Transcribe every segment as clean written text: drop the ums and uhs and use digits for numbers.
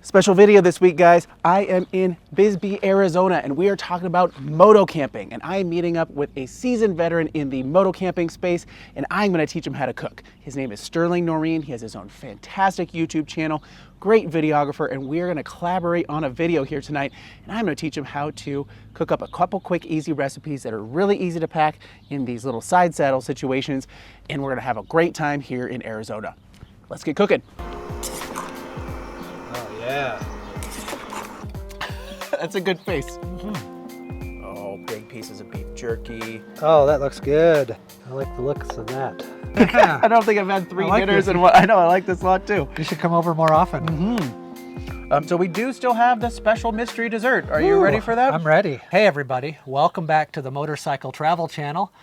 Special video this week, guys. I am in Bisbee, Arizona, and we are talking about moto camping. And I am meeting up with a seasoned veteran in the moto camping space, and I'm gonna teach him how to cook. His name is Sterling Noreen. He has his own fantastic YouTube channel, great videographer, and we're gonna collaborate on a video here tonight. And I'm gonna teach him how to cook up a couple quick, easy recipes that are really easy to pack in these little side saddle situations. And we're gonna have a great time here in Arizona. Let's get cooking. Yeah. That's a good face. Oh, big pieces of beef jerky. Oh, that looks good. I like the looks of that. I don't think I've had three like dinners this. in one. I know, I like this a lot too. You should come over more often. So we do still have the special mystery dessert. Are you ready for that? I'm ready. Hey everybody, welcome back to the Motorcycle Travel Channel.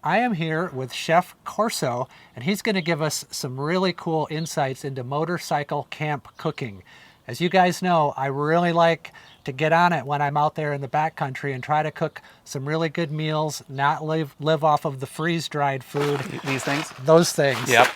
I am here with Chef Corso, and he's going to give us some really cool insights into motorcycle camp cooking. As you guys know, I really like to get on it when I'm out there in the backcountry and try to cook some really good meals, not live off of the freeze-dried food. These things? Those things. Yep.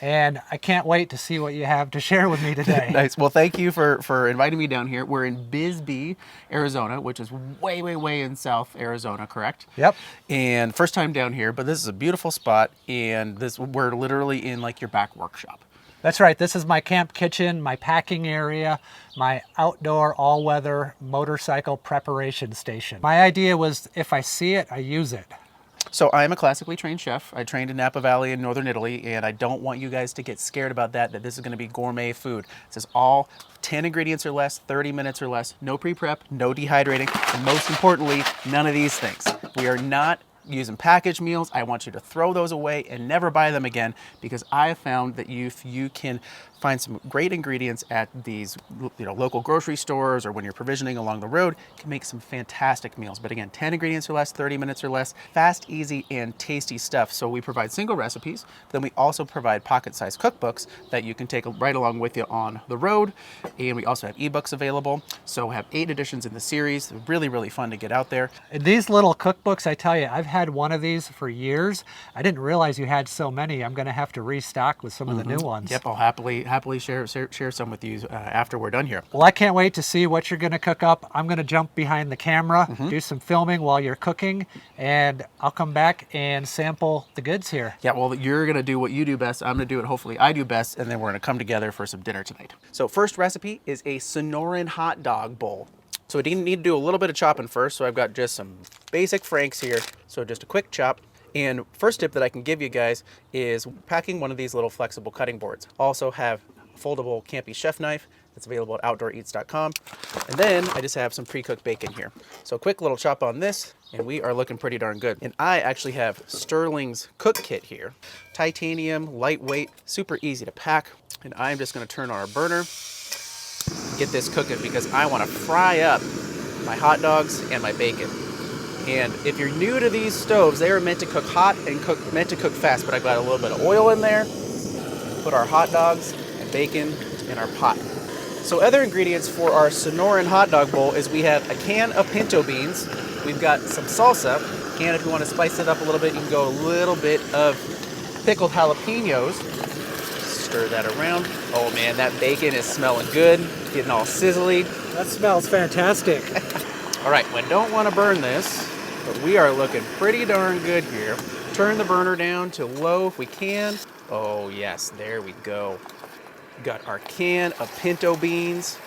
And I can't wait to see what you have to share with me today. Nice. Well, thank you for inviting me down here. We're in Bisbee, Arizona, which is way, way, way in South Arizona, correct? Yep. And first time down here, but this is a beautiful spot, and we're literally in like your back workshop. That's right. This is my camp kitchen, my packing area, my outdoor all-weather motorcycle preparation station. My idea was if I see it, I use it. So I am a classically trained chef. I trained in Napa Valley in northern Italy, and I don't want you guys to get scared about that this is going to be gourmet food. This is all 10 ingredients or less, 30 minutes or less, no pre-prep, no dehydrating, and most importantly, none of these things. We are not using packaged meals. I want you to throw those away and never buy them again, because I have found that if you can find some great ingredients at these local grocery stores or when you're provisioning along the road, you can make some fantastic meals. But again, 10 ingredients or less, 30 minutes or less, fast, easy, and tasty stuff. So we provide single recipes, but then we also provide pocket-sized cookbooks that you can take right along with you on the road. And we also have ebooks available. So we have 8 editions in the series. They're really, really fun to get out there. And these little cookbooks, I tell you, I've had one of these for years. I didn't realize you had so many. I'm going to have to restock with some of the new ones. Yep, I'll happily share some with you after we're done here. Well, I can't wait to see what you're going to cook up. I'm going to jump behind the camera, do some filming while you're cooking, and I'll come back and sample the goods here. Yeah, well, you're going to do what you do best. I'm going to do what hopefully I do best, and then we're going to come together for some dinner tonight. So first recipe is a Sonoran hot dog bowl. So we need to do a little bit of chopping first. So I've got just some basic Franks here. So just a quick chop. And first tip that I can give you guys is packing one of these little flexible cutting boards. Also have a foldable Campy chef knife that's available at outdooreats.com. And then I just have some pre-cooked bacon here. So quick little chop on this, and we are looking pretty darn good. And I actually have Sterling's cook kit here. Titanium, lightweight, super easy to pack. And I'm just gonna turn on our burner, get this cooking, because I wanna fry up my hot dogs and my bacon. And if you're new to these stoves, they are meant to cook hot and meant to cook fast, but I've got a little bit of oil in there. Put our hot dogs and bacon in our pot. So other ingredients for our Sonoran hot dog bowl is we have a can of pinto beans. We've got some salsa. And if you want to spice it up a little bit, you can go a little bit of pickled jalapenos. Stir that around. Oh man, that bacon is smelling good. Getting all sizzly. That smells fantastic. All right, we don't want to burn this, but we are looking pretty darn good here. Turn the burner down to low if we can. Oh yes, there we go. Got our can of pinto beans.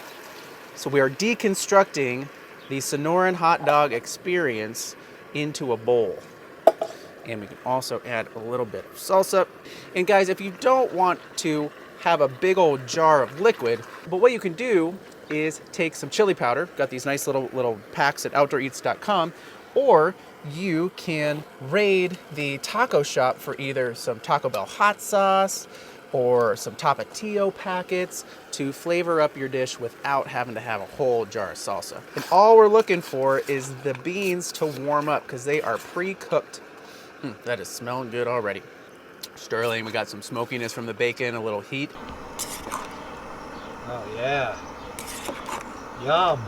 So we are deconstructing the Sonoran hot dog experience into a bowl. And we can also add a little bit of salsa. And guys, if you don't want to have a big old jar of liquid, but what you can do is take some chili powder. Got these nice little packs at outdooreats.com, or you can raid the taco shop for either some Taco Bell hot sauce or some Tapatio packets to flavor up your dish without having to have a whole jar of salsa. And all we're looking for is the beans to warm up because they are pre-cooked. That is smelling good already. Sterling, we got some smokiness from the bacon, a little heat. Oh yeah. Yum.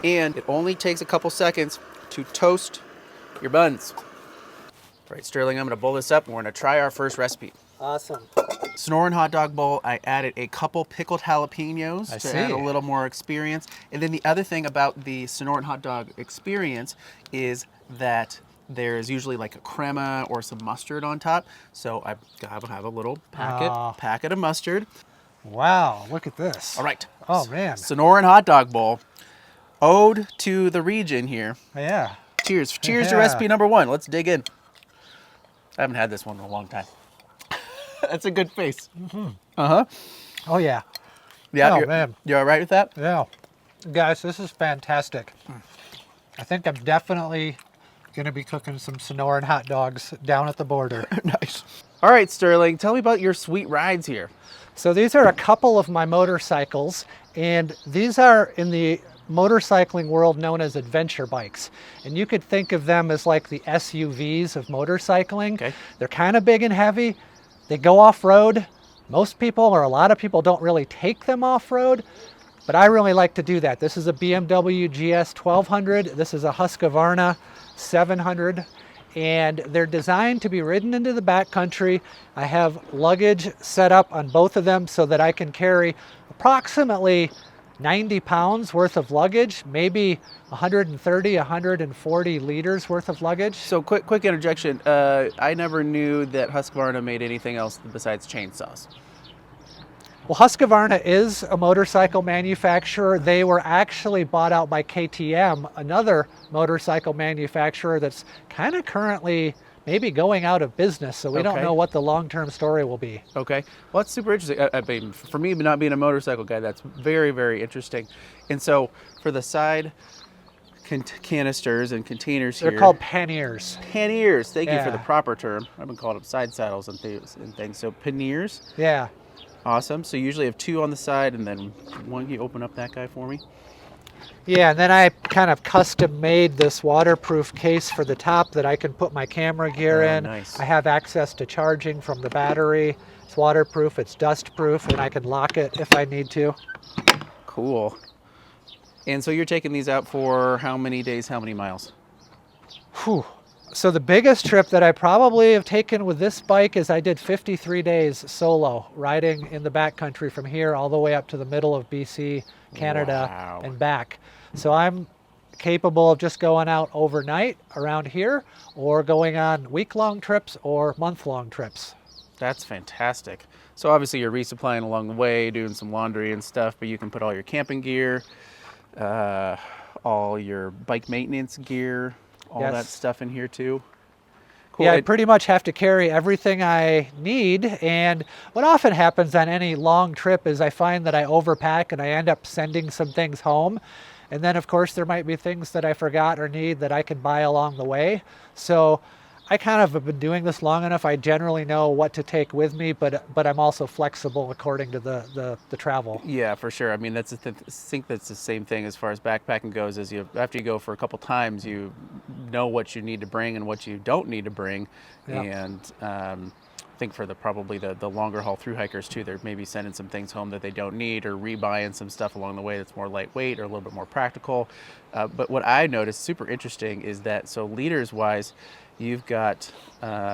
And it only takes a couple seconds to toast your buns. All right, Sterling, I'm gonna bowl this up and we're gonna try our first recipe. Awesome. Sonoran hot dog bowl, I added a couple pickled jalapenos I to see. add a little more experience. And then the other thing about the Sonoran hot dog experience is that there's usually like a crema or some mustard on top. So I have a little packet of mustard. Wow, look at this. All right. Oh, man. Sonoran hot dog bowl. Ode to the region here. Yeah. Cheers. Cheers to Yeah. recipe number 1. Let's dig in. I haven't had this one in a long time. That's a good face. Mm-hmm. Uh-huh. Oh, yeah. Yeah, Oh, man. You're all right with that? Yeah. Guys, this is fantastic. I think I'm definitely going to be cooking some Sonoran hot dogs down at the border. Nice. All right, Sterling, tell me about your sweet rides here. So these are a couple of my motorcycles, and these are in the motorcycling world known as adventure bikes. And you could think of them as like the SUVs of motorcycling. Okay. They're kind of big and heavy. They go off-road. Most people, or a lot of people, don't really take them off-road, but I really like to do that. This is a BMW GS 1200. This is a Husqvarna 700. And they're designed to be ridden into the backcountry. I have luggage set up on both of them so that I can carry approximately 90 pounds worth of luggage, maybe 130, 140 liters worth of luggage. So quick interjection. I never knew that Husqvarna made anything else besides chainsaws. Well, Husqvarna is a motorcycle manufacturer. They were actually bought out by KTM, another motorcycle manufacturer that's kind of currently maybe going out of business. So we don't Okay. know what the long-term story will be. Okay. Well, that's super interesting. I mean, for me, not being a motorcycle guy, that's very, very interesting. And so for the side canisters and containers They're here. called panniers. Panniers. Thank you for the Yeah. proper term. I've been calling them side saddles and things. So panniers. Yeah. Awesome. So you usually have 2 on the side, and then one. You open up that guy for me. Yeah, and then I kind of custom made this waterproof case for the top that I can put my camera gear Oh, in. nice. I have access to charging from the battery. It's waterproof, it's dust proof, and I can lock it if I need to. Cool. And so you're taking these out for how many days, how many miles? Whew. So the biggest trip that I probably have taken with this bike is I did 53 days solo, riding in the backcountry from here all the way up to the middle of BC, Canada, Wow. and back. So I'm capable of just going out overnight around here or going on week-long trips or month-long trips. That's fantastic. So obviously you're resupplying along the way, doing some laundry and stuff, but you can put all your camping gear, all your bike maintenance gear, all Yes. that stuff in here too. Cool. Yeah, I pretty much have to carry everything I need. And what often happens on any long trip is I find that I overpack and I end up sending some things home. And then, of course, there might be things that I forgot or need that I can buy along the way. So I kind of have been doing this long enough. I generally know what to take with me, but I'm also flexible according to the travel. Yeah, for sure. I mean, I think that's the same thing as far as backpacking goes. Is after you go for a couple times, you know what you need to bring and what you don't need to bring. Yeah. And I think for probably the longer haul through hikers too, they're maybe sending some things home that they don't need, or rebuying some stuff along the way that's more lightweight or a little bit more practical. But what I noticed super interesting is that, so liters wise, you've got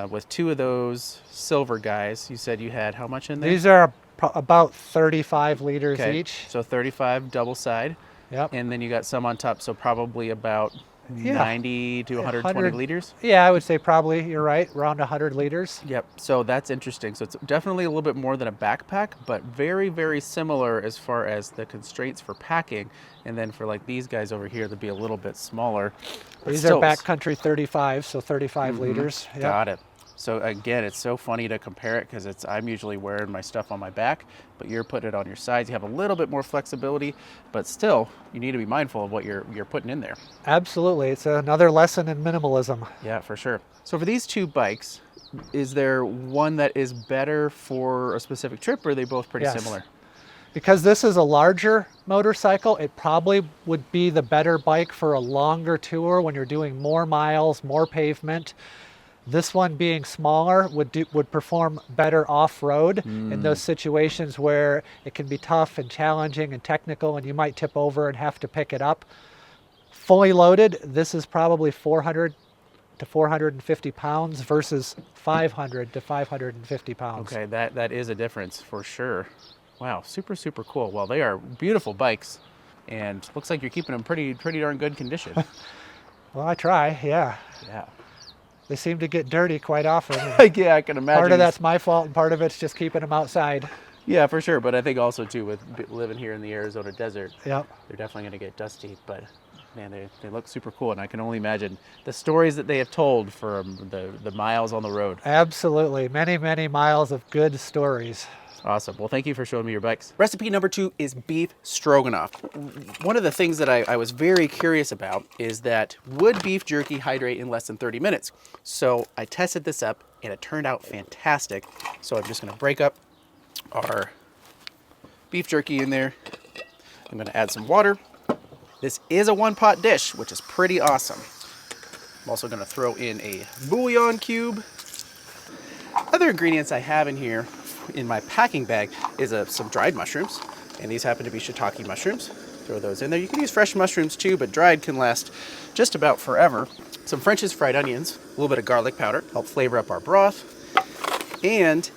with 2 of those silver guys, you said you had how much in there? These are about 35 liters Okay, each. so 35 double side. Yep. And then you got some on top, so probably about Yeah. 90 to 120 100 liters. Yeah, I would say probably, you're right, around 100 liters. Yep, so that's interesting. So it's definitely a little bit more than a backpack, but very, very similar as far as the constraints for packing. And then for like these guys over here, they'd be a little bit smaller. But These are still- backcountry 35, so 35 Mhm. liters. Yep. Got it. So again, it's so funny to compare it because I'm usually wearing my stuff on my back, but you're putting it on your sides. You have a little bit more flexibility, but still, you need to be mindful of what you're putting in there. Absolutely. It's another lesson in minimalism. Yeah, for sure. So for these 2 bikes, is there one that is better for a specific trip, or are they both pretty Yes. similar? Because this is a larger motorcycle, it probably would be the better bike for a longer tour when you're doing more miles, more pavement. This one being smaller would perform better off-road in those situations where it can be tough and challenging and technical and you might tip over and have to pick it up. Fully loaded, this is probably 400 to 450 pounds versus 500 to 550 pounds. Okay, that is a difference for sure. Wow, super, super cool. Well, they are beautiful bikes, and looks like you're keeping them pretty darn good condition. Well, I try, yeah. Yeah. They seem to get dirty quite often. Yeah, I can imagine. Part of that's my fault, and part of it's just keeping them outside. Yeah, for sure. But I think also too, with living here in the Arizona desert, Yep. they're definitely going to get dusty. But man, they look super cool, and I can only imagine the stories that they have told from the miles on the road. Absolutely. Many, many miles of good stories. Awesome. Well, thank you for showing me your bikes. Recipe number 2 is beef stroganoff. One of the things that I was very curious about is that would beef jerky hydrate in less than 30 minutes? So I tested this up and it turned out fantastic. So I'm just gonna break up our beef jerky in there. I'm gonna add some water. This is a one-pot dish, which is pretty awesome. I'm also gonna throw in a bouillon cube. Other ingredients I have in here in my packing bag is some dried mushrooms, and these happen to be shiitake mushrooms. Throw those in there. You can use fresh mushrooms too, but dried can last just about forever. Some French's fried onions, a little bit of garlic powder, help flavor up our broth. And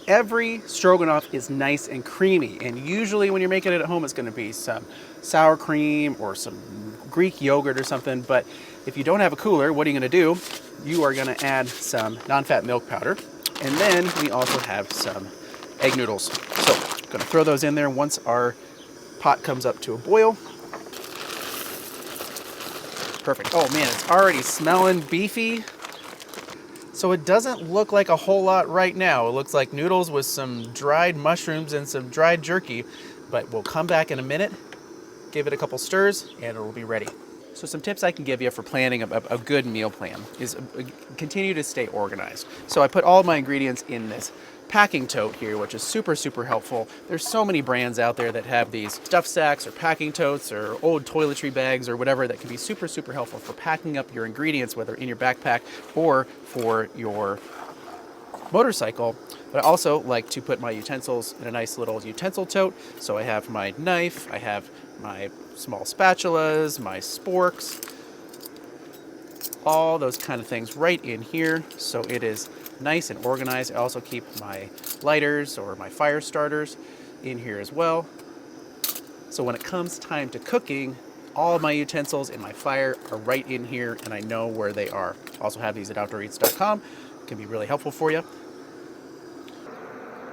every stroganoff is nice and creamy, and usually when you're making it at home, it's going to be some sour cream or some Greek yogurt or something. But if you don't have a cooler, what are you going to do? You are going to add some non-fat milk powder. And then we also have some egg noodles. So I'm gonna throw those in there once our pot comes up to a boil. Perfect. Oh man, it's already smelling beefy. So it doesn't look like a whole lot right now. It looks like noodles with some dried mushrooms and some dried jerky, but we'll come back in a minute, give it a couple stirs, and it'll be ready. So some tips I can give you for planning a good meal plan is continue to stay organized. So I put all of my ingredients in this packing tote here, which is super, super helpful. There's so many brands out there that have these stuff sacks or packing totes or old toiletry bags or whatever that can be super, super helpful for packing up your ingredients, whether in your backpack or for your motorcycle. But I also like to put my utensils in a nice little utensil tote. So I have my knife, I have my small spatulas, my sporks, all those kind of things right in here. So it is nice and organized. I also keep my lighters or my fire starters in here as well. So when it comes time to cooking, all of my utensils and my fire are right in here and I know where they are. Also have these at outdooreats.com. Can be really helpful for you.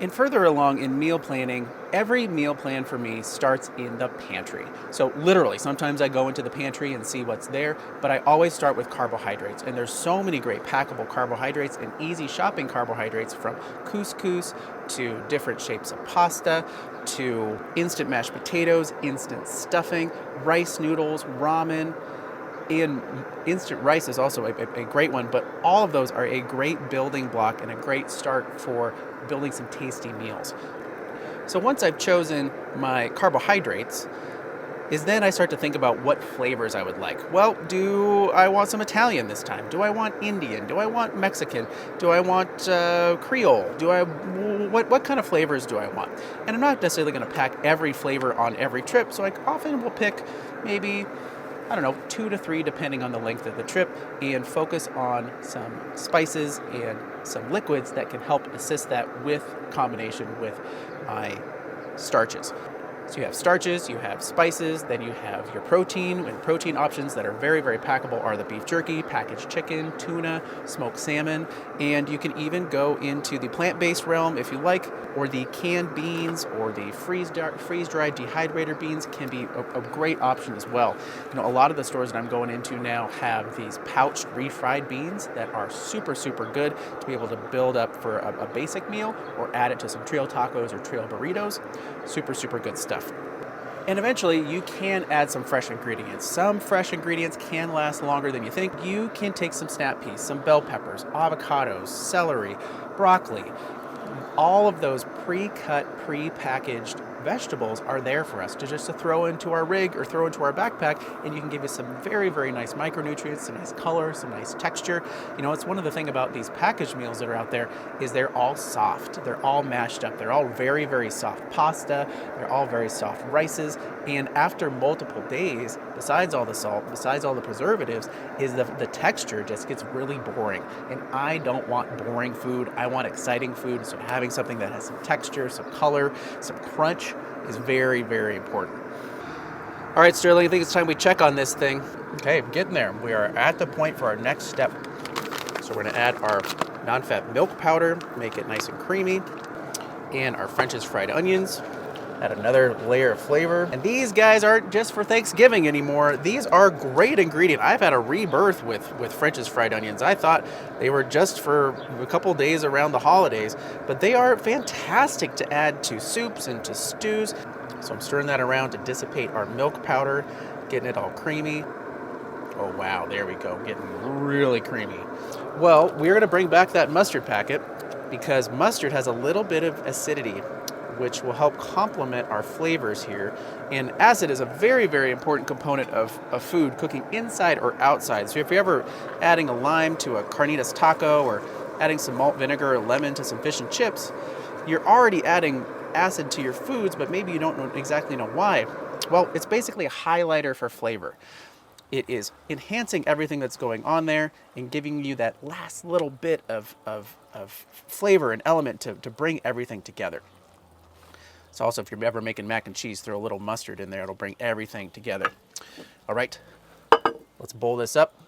And further along in meal planning, every meal plan for me starts in the pantry. So literally, sometimes I go into the pantry and see what's there, but I always start with carbohydrates. And there's so many great packable carbohydrates and easy shopping carbohydrates, from couscous to different shapes of pasta, to instant mashed potatoes, instant stuffing, rice noodles, ramen. And instant rice is also a great one, but all of those are a great building block and a great start for building some tasty meals. So once I've chosen my carbohydrates, is then I start to think about what flavors I would like. Well, do I want some Italian this time? Do I want Indian? Do I want Mexican? Do I want Creole? What kind of flavors do I want? And I'm not necessarily going to pack every flavor on every trip, so I often will pick maybe, I don't know, 2 to 3 depending on the length of the trip, and focus on some spices and some liquids that can help assist that with combination with my starches. So you have starches, you have spices, then you have your protein, and protein options that are very, very packable are the beef jerky, packaged chicken, tuna, smoked salmon, and you can even go into the plant-based realm if you like, or the canned beans or the freeze-dried dehydrator beans can be a great option as well. You know, a lot of the stores that I'm going into now have these pouched refried beans that are super, super good to be able to build up for a basic meal or add it to some trail tacos or trail burritos. Super, super good stuff. And eventually you can add some fresh ingredients. Some fresh ingredients can last longer than you think. You can take some snap peas, some bell peppers, avocados, celery, broccoli, all of those pre-cut, pre-packaged vegetables are there for us to throw into our rig or throw into our backpack, and you can give you some very, very nice micronutrients, some nice color, some nice texture. You know, it's one of the things about these packaged meals that are out there is they're all soft. They're all mashed up. They're all very, very soft pasta. They're all very soft rices. And after multiple days, besides all the salt, besides all the preservatives, is the texture just gets really boring. And I don't want boring food. I want exciting food. So having something that has some texture, some color, some crunch is very, very important. All right, Sterling, I think it's time we check on this thing. Okay, I'm getting there. We are at the point for our next step. So we're gonna add our non-fat milk powder, make it nice and creamy, and our French's fried onions. Add another layer of flavor. And these guys aren't just for Thanksgiving anymore. These are great ingredient. I've had a rebirth with French's fried onions. I thought they were just for a couple days around the holidays, but they are fantastic to add to soups and to stews. So I'm stirring that around to dissipate our milk powder, getting it all creamy. Oh wow, there we go, getting really creamy. Well, we're gonna bring back that mustard packet because mustard has a little bit of acidity, which will help complement our flavors here. And acid is a very, very important component of food, cooking inside or outside. So if you're ever adding a lime to a carnitas taco or adding some malt vinegar or lemon to some fish and chips, you're already adding acid to your foods, but maybe you don't exactly know why. Well, it's basically a highlighter for flavor. It is enhancing everything that's going on there and giving you that last little bit of flavor and element to bring everything together. So also, if you're ever making mac and cheese, throw a little mustard in there. It'll bring everything together. All right, let's bowl this up.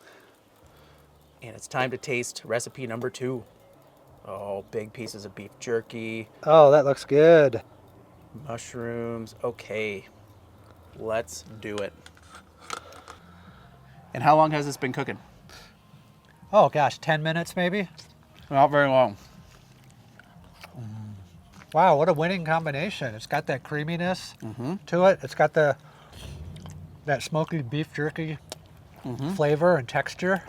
And it's time to taste recipe number 2. Oh, big pieces of beef jerky. Oh, that looks good. Mushrooms. Okay, let's do it. And how long has this been cooking? Oh gosh, 10 minutes maybe? Not very long. Wow, what a winning combination. It's got that creaminess to it. It's got that smoky beef jerky flavor and texture.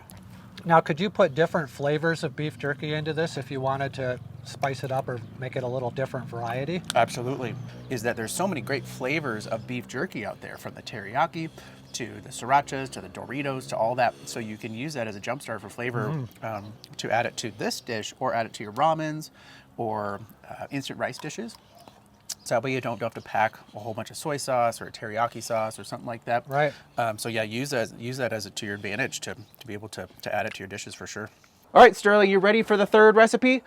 Now, could you put different flavors of beef jerky into this if you wanted to spice it up or make it a little different variety? Absolutely. Is that there's so many great flavors of beef jerky out there, from the teriyaki to the srirachas to the Doritos to all that. So you can use that as a jumpstart for flavor to add it to this dish or add it to your ramens or instant rice dishes. So that way you don't have to pack a whole bunch of soy sauce or a teriyaki sauce or something like that. Right. So yeah, use that as to your advantage to be able to add it to your dishes for sure. All right, Sterling, you ready for the third recipe?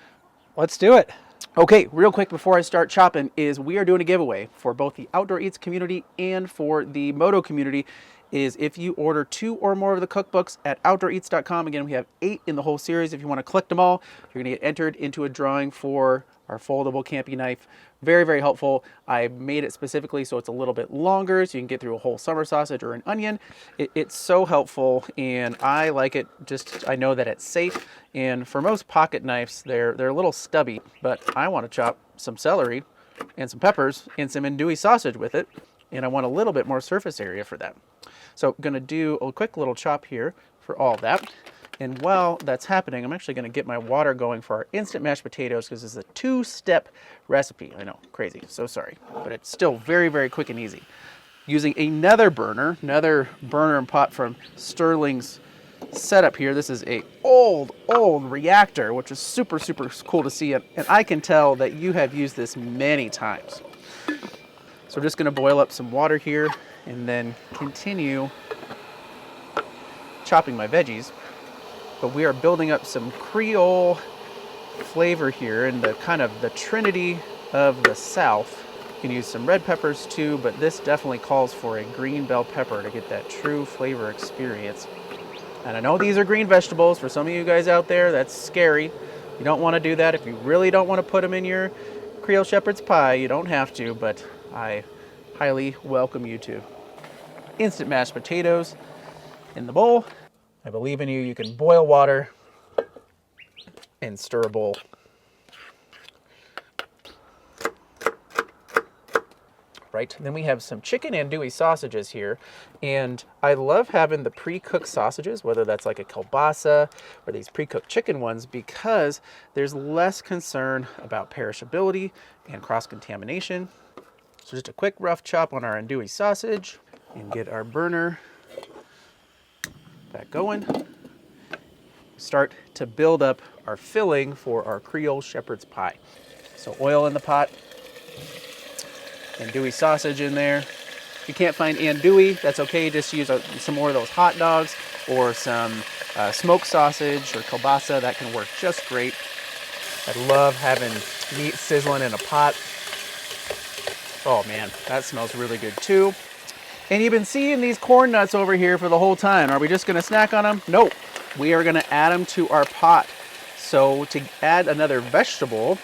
Let's do it. Okay, real quick before I start chopping is we are doing a giveaway for both the Outdoor Eats community and for the Moto community. Is if you order 2 or more of the cookbooks at outdooreats.com. Again, we have 8 in the whole series. If you want to collect them all, you're going to get entered into a drawing for our foldable camping knife. Very, very helpful. I made it specifically so it's a little bit longer so you can get through a whole summer sausage or an onion. It's so helpful, and I like it. Just I know that it's safe. And for most pocket knives, they're a little stubby, but I want to chop some celery and some peppers and some andouille sausage with it, and I want a little bit more surface area for that. So I'm going to do a quick little chop here for all that. And while that's happening, I'm actually going to get my water going for our instant mashed potatoes because this is a 2-step recipe. I know, crazy, so sorry. But it's still very, very quick and easy. Using another burner and pot from Sterling's setup here. This is a old reactor, which is super, super cool to see. And I can tell that you have used this many times. So we're just going to boil up some water here and then continue chopping my veggies. But we are building up some Creole flavor here in the kind of the trinity of the South. You can use some red peppers too, but this definitely calls for a green bell pepper to get that true flavor experience. And I know these are green vegetables. For some of you guys out there, that's scary. You don't want to do that. If you really don't want to put them in your Creole shepherd's pie, you don't have to, but I highly welcome you to. Instant mashed potatoes in the bowl. I believe in you. You can boil water and stir a bowl. Right, then we have some chicken andouille sausages here, and I love having the pre-cooked sausages, whether that's like a kielbasa or these pre-cooked chicken ones, because there's less concern about perishability and cross-contamination. So just a quick rough chop on our andouille sausage and get our burner back going. Start to build up our filling for our Creole shepherd's pie. So oil in the pot, andouille sausage in there. If you can't find andouille, that's okay. Just use some more of those hot dogs or some smoked sausage or kielbasa. That can work just great. I love having meat sizzling in a pot. Oh man, that smells really good too. And you've been seeing these corn nuts over here for the whole time. Are we just gonna snack on them? Nope. We are gonna add them to our pot. So to add another vegetable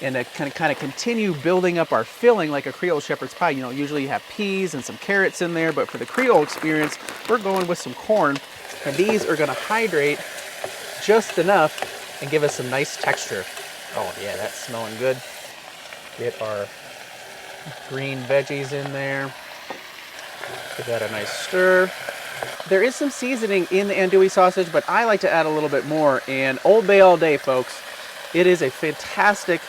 and to kind of continue building up our filling like a Creole shepherd's pie, you know, usually you have peas and some carrots in there, but for the Creole experience, we're going with some corn. And these are gonna hydrate just enough and give us some nice texture. Oh yeah, that's smelling good. Get our green veggies in there. Give that a nice stir. There is some seasoning in the andouille sausage, but I like to add a little bit more. And Old Bay all day, folks. It is a fantastic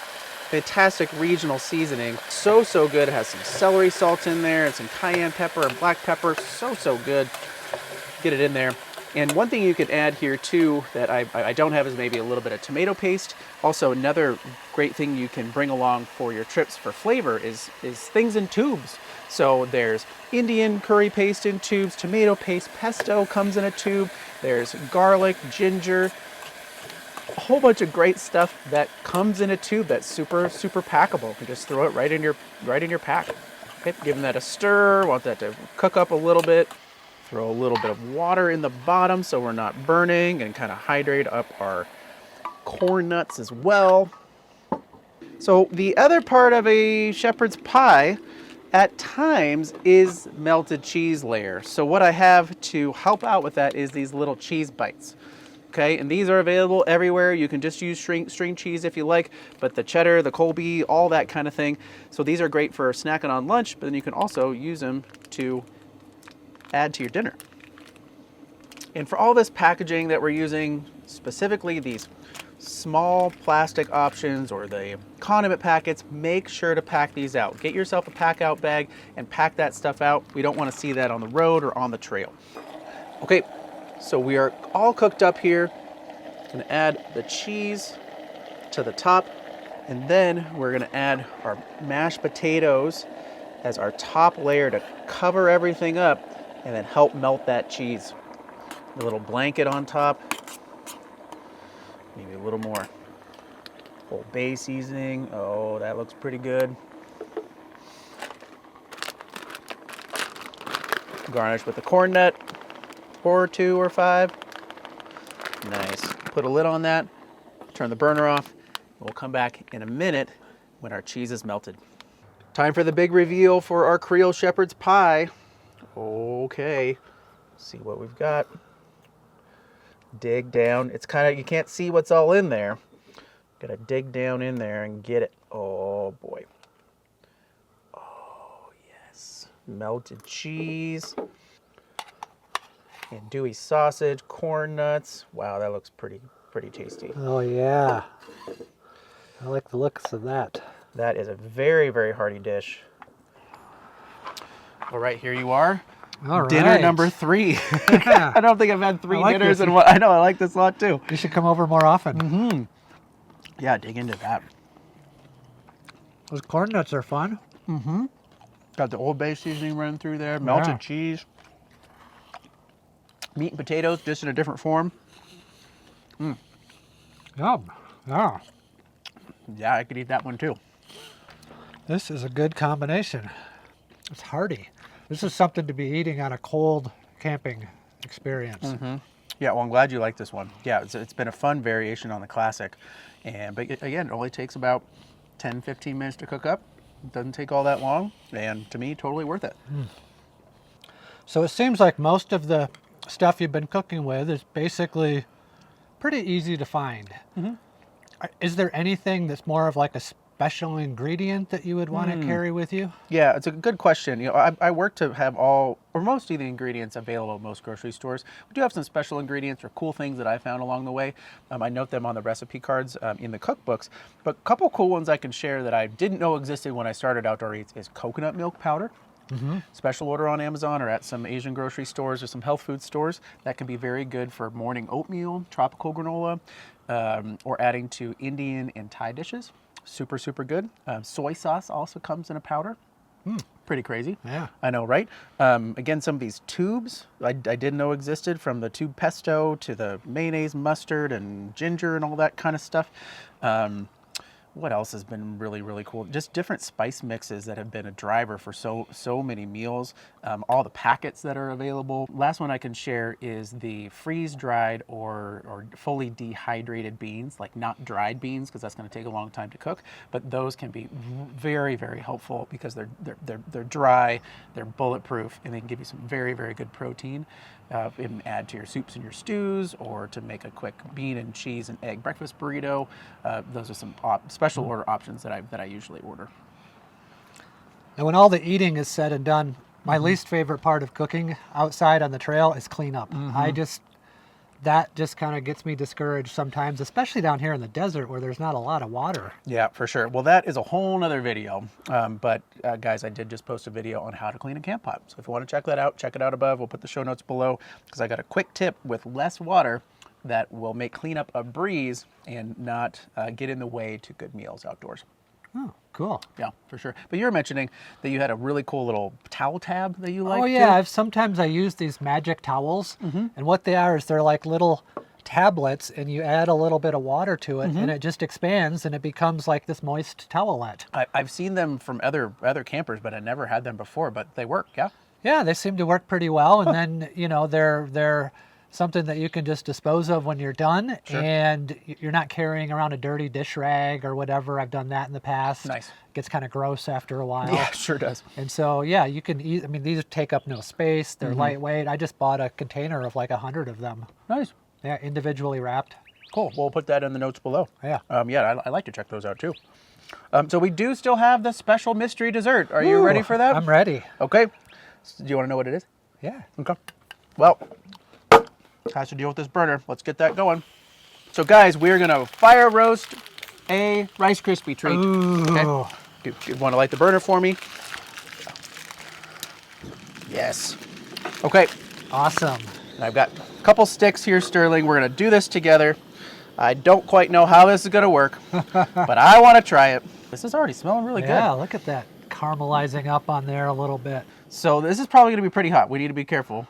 regional seasoning. So good. It has some celery salt in there and some cayenne pepper and black pepper. So good. Get it in there. And one thing you can add here too that I don't have is maybe a little bit of tomato paste. Also, another great thing you can bring along for your trips for flavor is things in tubes. So there's Indian curry paste in tubes, tomato paste, pesto comes in a tube. There's garlic, ginger, a whole bunch of great stuff that comes in a tube that's super packable. You just throw it right in your pack. Okay, giving that a stir. Want that to cook up a little bit. Throw a little bit of water in the bottom so we're not burning, and kind of hydrate up our corn nuts as well. So the other part of a shepherd's pie at times is melted cheese layer. So what I have to help out with that is these little cheese bites. Okay, and these are available everywhere. You can just use string cheese if you like, but the cheddar, the Colby, all that kind of thing. So these are great for snacking on lunch, but then you can also use them to add to your dinner. And for all this packaging that we're using, specifically these small plastic options or the condiment packets, make sure to pack these out. Get yourself a pack out bag and pack that stuff out. We don't want to see that on the road or on the trail. Okay, so we are all cooked up here. Gonna add the cheese to the top, and then we're gonna add our mashed potatoes as our top layer to cover everything up and then help melt that cheese. A little blanket on top. Maybe a little more Old Bay seasoning. Oh, that looks pretty good. Garnish with a corn nut, or 2 or 5. Nice. Put a lid on that, turn the burner off. We'll come back in a minute when our cheese is melted. Time for the big reveal for our Creole shepherd's pie. Okay, see what we've got. Dig down. It's kind of, you can't see what's all in there. Gotta dig down in there and get it. Oh boy. Oh yes. Melted cheese. Andouille sausage, corn nuts. Wow, that looks pretty tasty. Oh yeah. I like the looks of that. That is a very hearty dish. All right, here you are. All Dinner right. number 3. Yeah. I don't think I've had 3 I like dinners this. in one. I know, I like this a lot too. You should come over more often. Yeah, dig into that. Those corn nuts are fun. Got the Old Bay seasoning running through there, melted cheese. Meat and potatoes, just in a different form. Yum. Yeah. Yeah, I could eat that one too. This is a good combination. It's hearty. This is something to be eating on a cold camping experience. Yeah, well, I'm glad you like this one. Yeah, it's been a fun variation on the classic. But again, it only takes about 10-15 minutes to cook up. It doesn't take all that long, and to me, totally worth it. So it seems like most of the stuff you've been cooking with is basically pretty easy to find. Is there anything that's more of like a special ingredient that you would want to carry with you? Yeah, it's a good question. You know, I work to have all or most of the ingredients available at most grocery stores. We do have some special ingredients or cool things that I found along the way. I note them on the recipe cards in the cookbooks. But a couple cool ones I can share that I didn't know existed when I started Outdoor Eats is coconut milk powder. Special order on Amazon or at some Asian grocery stores or some health food stores. That can be very good for morning oatmeal, tropical granola, or adding to Indian and Thai dishes. Super, super good. Soy sauce also comes in a powder. Pretty crazy. Yeah. I know, right? Again, some of these tubes I didn't know existed, from the tube pesto to the mayonnaise, mustard, and ginger and all that kind of stuff. What else has been really, really cool? Just different spice mixes that have been a driver for so many meals. All the packets that are available. Last one I can share is the freeze-dried or fully dehydrated beans, like not dried beans, because that's going to take a long time to cook. But those can be very, very helpful because they're dry, they're bulletproof, and they can give you some very, very good protein. And add to your soups and your stews, or to make a quick bean and cheese and egg breakfast burrito. Those are some special order options that I usually order. And when all the eating is said and done, my least favorite part of cooking outside on the trail is cleanup. That just kind of gets me discouraged sometimes, especially down here in the desert where there's not a lot of water. Yeah, for sure. Well, that is a whole nother video. But guys, I did just post a video on how to clean a camp pot. So if you want to check that out, check it out above. We'll put the show notes below, because I got a quick tip with less water that will make cleanup a breeze and not get in the way to good meals outdoors. Oh, cool. Yeah, for sure. But you were mentioning that you had a really cool little towel tab that you like. Oh yeah, too? sometimes I use these magic towels, and what they are is they're like little tablets, and you add a little bit of water to it, and it just expands, and it becomes like this moist towelette. I've seen them from other campers, but I never had them before. But they work, yeah. Yeah, they seem to work pretty well, and then they're something that you can just dispose of when you're done, and you're not carrying around a dirty dish rag or whatever. I've done that in the past. Nice. It gets kind of gross after a while. Yeah, sure does. And so, yeah, you can eat. I mean, these take up no space. They're lightweight. I just bought a container of like 100 of them. Nice. Yeah, individually wrapped. Cool. We'll put that in the notes below. Yeah. I like to check those out too. So we do still have the special mystery dessert. Are you ready for that? I'm ready. Okay. So do you want to know what it is? Yeah. Okay. Well, has to deal with this burner. Let's get that going. So guys, we're gonna fire roast a Rice Krispie treat. Ooh. Okay. You want to light the burner for me? Yes. Okay. Awesome. And I've got a couple sticks here, Sterling. We're gonna do this together. I don't quite know how this is gonna work, but I want to try it. This is already smelling really Yeah, good. look at that. Caramelizing up on there a little bit. So this is probably gonna be pretty hot. We need to be careful.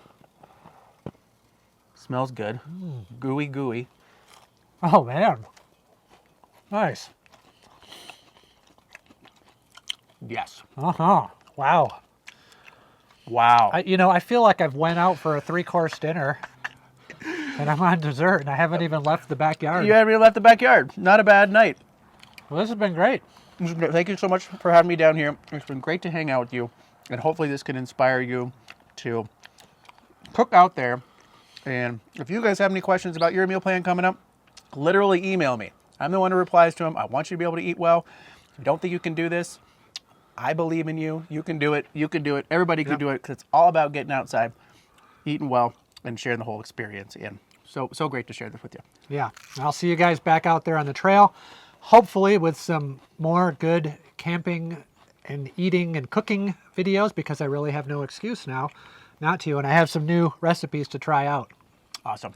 Smells good. Gooey, gooey. Oh, man. Nice. Yes. Uh-huh. Wow. Wow. I feel like I've went out for a 3-course dinner, and I'm on dessert, and I haven't even left the backyard. You haven't even left the backyard. Not a bad night. Well, this has been great. Thank you so much for having me down here. It's been great to hang out with you, and hopefully this can inspire you to cook out there. And if you guys have any questions about your meal plan coming up, literally email me. I'm the one who replies to them. I want you to be able to eat well. If you don't think you can do this, I believe in you. You can do it. You can do it. Everybody can do it, because it's all about getting outside, eating well, and sharing the whole experience. And so great to share this with you. Yeah. I'll see you guys back out there on the trail, hopefully with some more good camping and eating and cooking videos, because I really have no excuse now not to, and I have some new recipes to try out. Awesome.